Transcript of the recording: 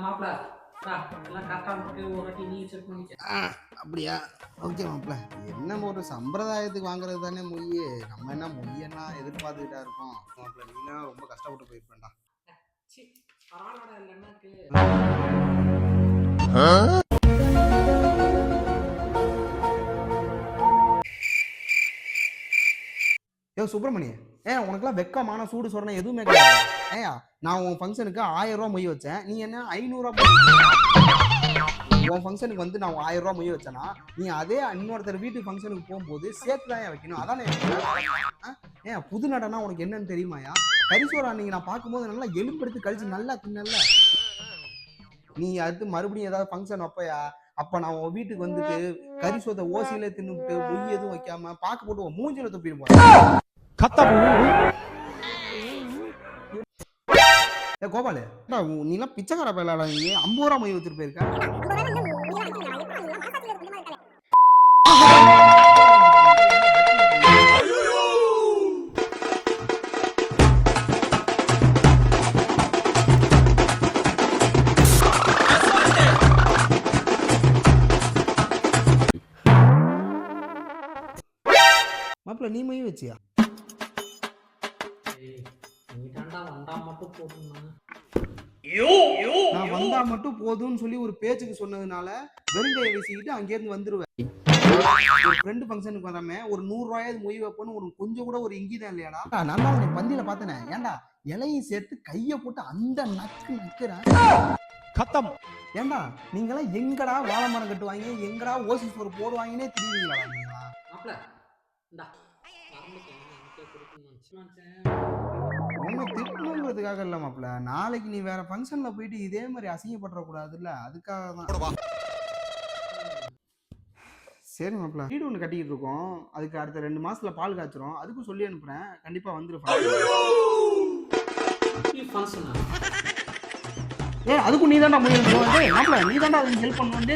மாப்பிள எல்லாம் கரெக்டா இருக்கு ஒரு வாட்டி நீ செக் பண்ணிக்க. அப்படியா? ஓகே மாப்பிள்ள. என்ன ஒரு சம்பிரதாயத்துக்கு வாங்குறது தானே மொய். நம்ம என்ன மொய்யெல்லாம் எதிர்பார்த்துக்கிட்டா இருக்கோம் மாப்பிள்ள. நீனா ரொம்ப கஷ்டப்பட்டு போயிருப்பேன்டா. சி பரவாயில்லடா இல்லைன்னாக்கு. ஏ சுப்பிரமணிய, உனக்குலாம் வெக்கமான சூடு சொரணை எதுவுமே கிடையாது. ஏயா நான் உன் ஃபங்க்ஷனுக்கு 1000 ரூபா மொய் வச்சேன், நீ என்ன 500 ரூபா உன் ஃபங்க்ஷனுக்கு வந்து நான் 1000 ரூபா மொய் வச்சேன்னா நீ அதே இன்னொருத்தர் வீட்டு ஃபங்க்ஷனுக்கு போகும்போது சேர்த்து தான் வைக்கணும். அதானே ஏன் புது நடனா உனக்கு என்னன்னு தெரியுமாயா? கரிசோரா நீங்க நான் பார்க்கும்போது நல்லா எலும்பெடுத்து கழிச்சு நல்லா தின்னல. நீ அடுத்து மறுபடியும் ஏதாவது ஃபங்க்ஷன் வைப்பயா? அப்ப நான் உன் வீட்டுக்கு வந்துட்டு கரிசோத்தை ஓசியில தின்னுட்டு மொய் எதுவும் வைக்காம பாக்கு போட்டு உன் மூஞ்சில துப்பிடுவோம். கோபாலு, நீலாம் பிச்சைக்கார பயிலாடா. நீ 50 ரூபா மொய் வச்சுட்டு போயிருக்க. மாப்பிள்ள நீ மொய் வச்சியா? நீ தாண்டா வந்தா மட்டும் போதும்னா. நான் வந்தா மட்டும் போதும்னு சொல்லி ஒரு பேச்சுக்கு சொன்னதுனால வெறுங்கையை வீசிக்கிட்டு அங்கேருந்து வந்துருவேன். ஒரு ஃப்ரெண்டு ஃபங்க்ஷனுக்கு வராம ஒரு 100 ரூபாயாவது மொய் வைப்போன்னு ஒரு கொஞ்சம் கூட ஒரு இங்கிதான் இல்லையாடா? நான் தான் உனக்கு பந்தியில பார்த்தேனே. ஏன்டா இலையும் சேர்த்து கையை போட்டு அந்த நக்கு நக்கிறேன். கத்தம். ஏண்டா நீங்களாம் எங்கடா வாழை மரம் கட்டுவாங்க, எங்கடா ஓசி சோறு போடுவாங்கன்னே தெரியுங்களா நீங்களா? மாப்பிள இந்தா மறந்துட்டேன், எனக்கே கொடுக்கணும்னு நினைச்சேன். ஒன்னும் திட்டணுங்கிறதுக்காக இல்ல மாப்பிள்ள. நாளைக்கு நீ வேற ஃபங்க்ஷன்ல போயிட்டு இதே மாதிரி அசிங்கப்பட்டுற கூடாதுல்ல, அதுக்காக தான். சரி மாப்பிள்ள, வீடு ஒன்று கட்டிக்கிட்டு இருக்கோம். அதுக்கு அடுத்த 2 மாசத்துல பால் காய்ச்சிரும். அதுக்கும் சொல்லி அனுப்புறேன், கண்டிப்பா வந்துரு. அதுக்கும் நீ தான்டா முடியும். மாப்பிள்ள நீ தான்டா அதுக்கு ஹெல்ப் பண்ணுவோம்.